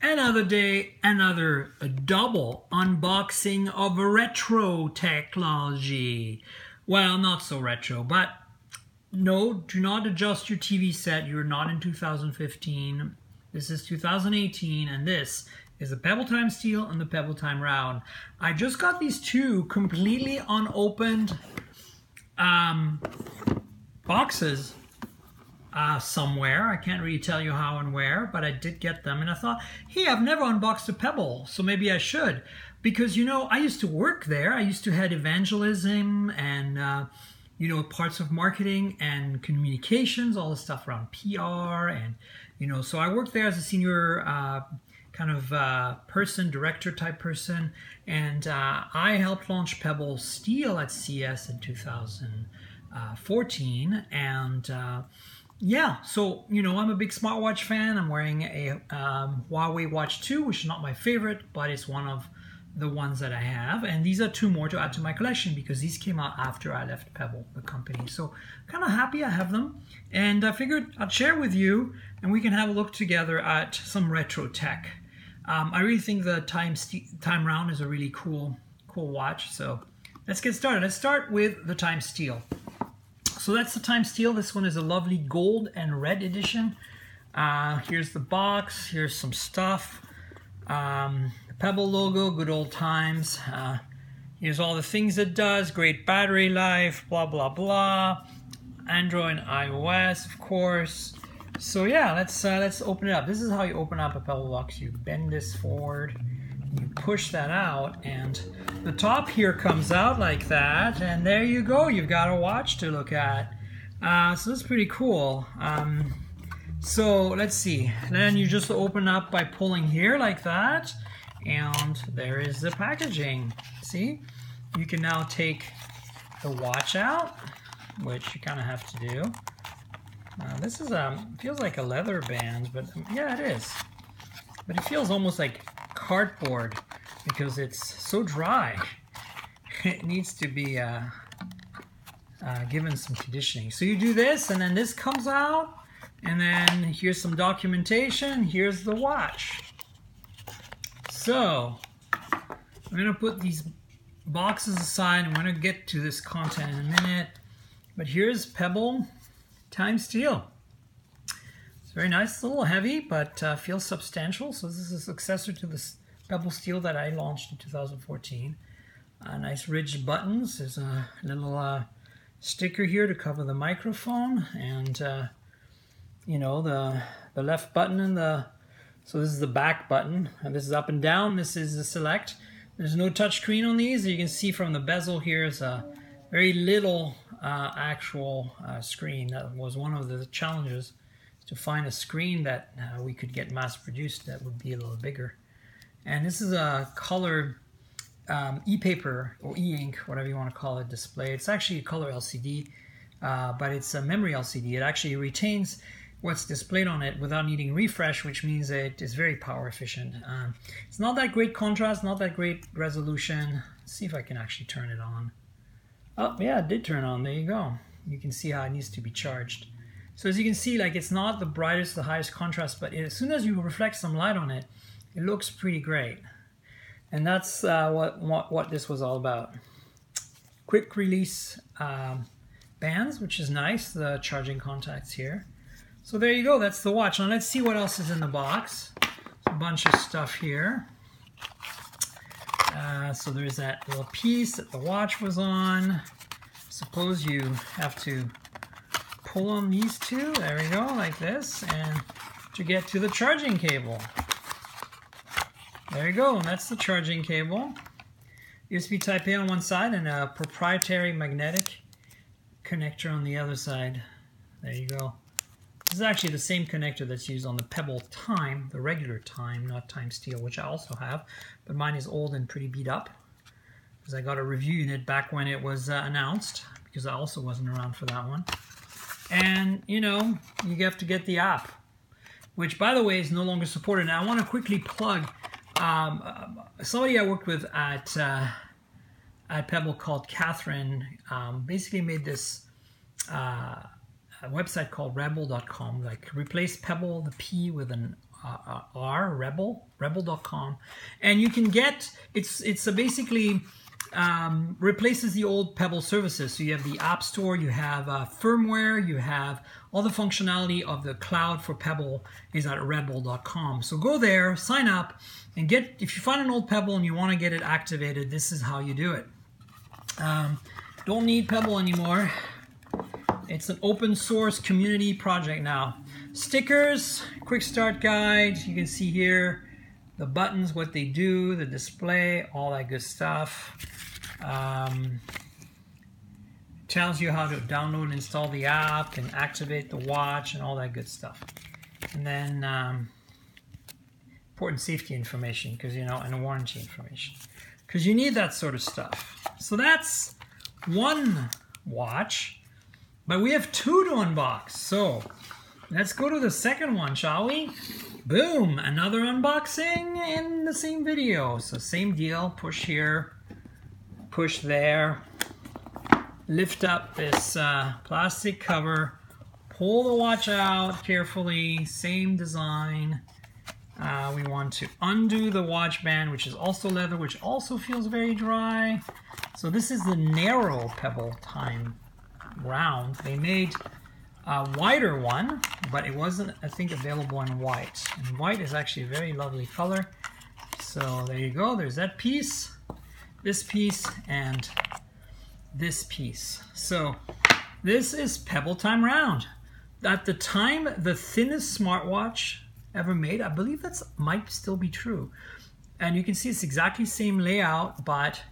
Another day, another double unboxing of retro technology. Well, not so retro, but no, do not adjust your TV set. You're not in 2015. This is 2018, and this is the Pebble Time Steel and the Pebble Time Round. I just got these two completely unopened boxes somewhere. I can't really tell you how and where, but I did get them, and I thought, hey, I've never unboxed a Pebble, so maybe I should. Because, you know, I used to work there. I used to head evangelism and, you know, parts of marketing and communications, all the stuff around PR. And, you know, so I worked there as a senior kind of director type person. And I helped launch Pebble Steel at CS in 2014. And yeah, so, you know, I'm a big smartwatch fan. I'm wearing a Huawei Watch 2, which is not my favorite, but it's one of the ones that I have. And these are two more to add to my collection because these came out after I left Pebble, the company. So kind of happy I have them. And I figured I'd share with you and we can have a look together at some retro tech. I really think the Time Round is a really cool watch. So let's get started. Let's start with the Time Steel. So that's the Time Steel. This one is a lovely gold and red edition. Here's the box. Here's some stuff. The Pebble logo, good old times. Here's all the things it does. Great battery life, blah, blah, blah. Android and iOS, of course. So yeah, let's open it up. This is how you open up a Pebble box. You bend this forward. You push that out, and the top here comes out like that, and there you go. You've got a watch to look at. So that's pretty cool. So let's see. Then you just open up by pulling here like that, and there is the packaging. See? You can now take the watch out, which you kind of have to do. This is feels like a leather band, but yeah, it is. But it feels almost like cardboard because it's so dry. It needs to be given some conditioning. So you do this, and then this comes out, and then here's some documentation. Here's the watch. So I'm going to put these boxes aside. I'm going to get to this content in a minute. But here's Pebble Time Steel. It's very nice. It's a little heavy, but feels substantial. So this is a successor to this Pebble Steel that I launched in 2014. Nice ridged buttons. There's a little sticker here to cover the microphone, and you know, the left button and so this is the back button, and this is up and down. This is the select. There's no touch screen on these. You can see from the bezel here is a very little actual screen. That was one of the challenges, to find a screen that we could get mass produced that would be a little bigger. And this is a color e-paper or e-ink, whatever you want to call it, display. It's actually a color LCD, but it's a memory LCD. It actually retains what's displayed on it without needing refresh, which means it is very power efficient. It's not that great contrast, not that great resolution. Let's see if I can actually turn it on. Oh yeah, it did turn on. There you go. You can see how it needs to be charged. So as you can see, like, it's not the brightest, the highest contrast, but as soon as you reflect some light on it, it looks pretty great. And that's what this was all about. Quick release bands, which is nice. The charging contacts here. So there you go. That's the watch. Now let's see what else is in the box. A bunch of stuff here. So there's that little piece that the watch was on. Suppose you have to pull on these two. There we go, like this, and to get to the charging cable. There you go, and that's the charging cable. USB Type-A on one side and a proprietary magnetic connector on the other side. There you go. This is actually the same connector that's used on the Pebble Time, the regular Time, not Time Steel, which I also have, but mine is old and pretty beat up because I got a review unit back when it was announced, because I also wasn't around for that one. And, you know, you have to get the app, which, by the way, is no longer supported. Now, I want to quickly plug somebody I worked with at Pebble called Catherine. Basically made this website called rebel.com. Like replace Pebble, the P with an R, rebel.com, and you can get it's basically replaces the old Pebble services. So you have the App Store, you have firmware, you have all the functionality of the cloud for Pebble is at rebel.com. So go there, sign up, and get, if you find an old Pebble and you want to get it activated, this is how you do it. Don't need Pebble anymore. It's an open source community project now. Stickers, quick start guide. You can see here the buttons, what they do, the display, all that good stuff. Tells you how to download and install the app and activate the watch and all that good stuff. And then important safety information, because and warranty information, because you need that sort of stuff. So that's one watch. But we have two to unbox, so let's go to the second one, shall we? Boom, another unboxing in the same video. So same deal, push here, push there, lift up this plastic cover, pull the watch out carefully, same design. We want to undo the watch band, which is also leather, which also feels very dry. So this is the narrow Pebble time round. They made a wider one, but it wasn't, I think, available in white. And white is actually a very lovely color. So there you go. There's that piece, this piece, and this piece. So this is Pebble time round. At the time, the thinnest smartwatch ever made. I believe that might still be true. And you can see it's exactly the same layout, but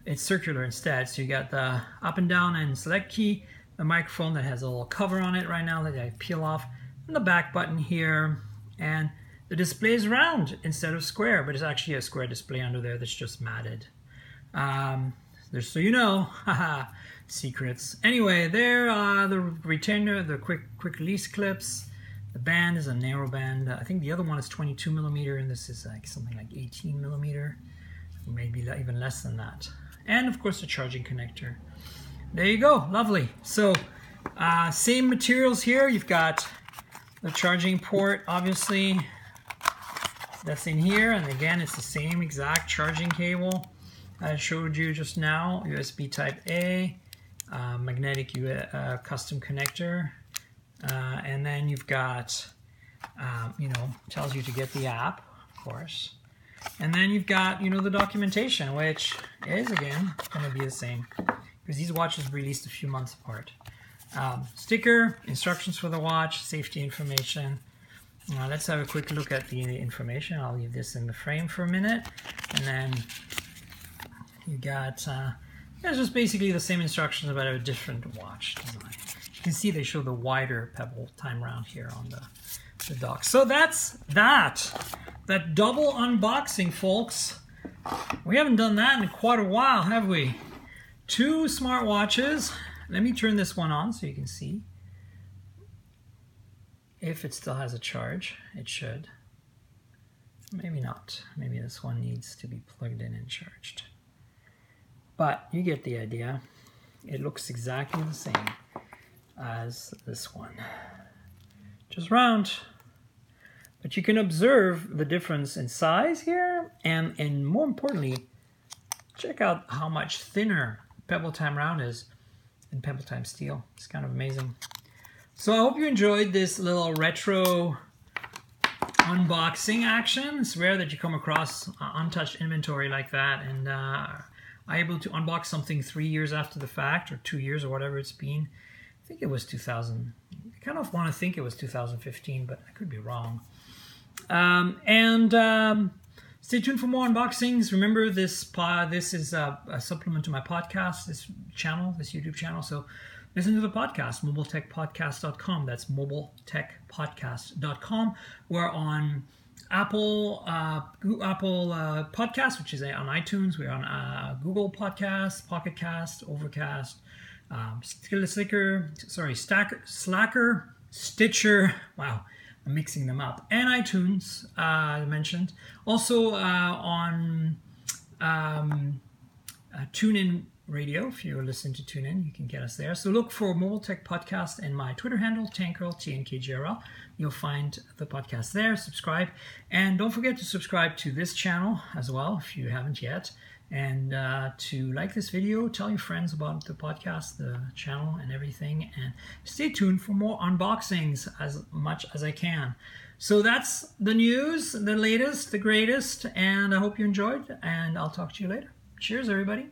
it's circular instead. So you got the up and down and select key, the microphone that has a little cover on it right now that I peel off, and the back button here, and the display is round instead of square, but it's actually a square display under there that's just matted. Just so you know, haha, secrets. Anyway, there are the retainer, the quick release clips. The band is a narrow band. I think the other one is 22 millimeter, and this is like something like 18 millimeter, maybe even less than that. And of course the charging connector. There you go, lovely. So same materials here. You've got the charging port, obviously, that's in here, and again it's the same exact charging cable I showed you just now. USB type A, magnetic custom connector, and then you've got tells you to get the app, of course. And then you've got, the documentation, which is, again, going to be the same, because these watches released a few months apart. Sticker, instructions for the watch, safety information. Let's have a quick look at the information. I'll leave this in the frame for a minute. And then you got, it's just basically the same instructions about a different watch design. You can see they show the wider Pebble time round here on the dock. So that's that double unboxing, folks. We haven't done that in quite a while, have we? Two smartwatches. Let me turn this one on so you can see if it still has a charge. It should. Maybe not. Maybe this one needs to be plugged in and charged. But you get the idea. It looks exactly the same as this one. Just round. But you can observe the difference in size here, and more importantly, check out how much thinner Pebble time round is than Pebble time steel. It's kind of amazing. So I hope you enjoyed this little retro unboxing action. It's rare that you come across untouched inventory like that, and I'm able to unbox something 3 years after the fact, or 2 years, or whatever it's been. I think it was 2000. I kind of want to think it was 2015, but I could be wrong. Stay tuned for more unboxings. Remember, this is a supplement to my podcast, this YouTube channel. So listen to the podcast, mobiletechpodcast.com. That's mobiletechpodcast.com. We're on Apple Podcasts, which is on iTunes. We're on Google Podcasts, Pocket Cast, Overcast, Slacker, Stitcher. Wow. I'm mixing them up. And iTunes, I mentioned. Also on TuneIn radio. If you're listening to TuneIn, you can get us there. So look for Mobile Tech Podcast and my Twitter handle, Tankgirl, TNKGRL. You'll find the podcast there. Subscribe. And don't forget to subscribe to this channel as well if you haven't yet. And to like this video, tell your friends about the podcast, the channel, and everything. And stay tuned for more unboxings as much as I can. So that's the news, the latest, the greatest. And I hope you enjoyed. And I'll talk to you later. Cheers, everybody.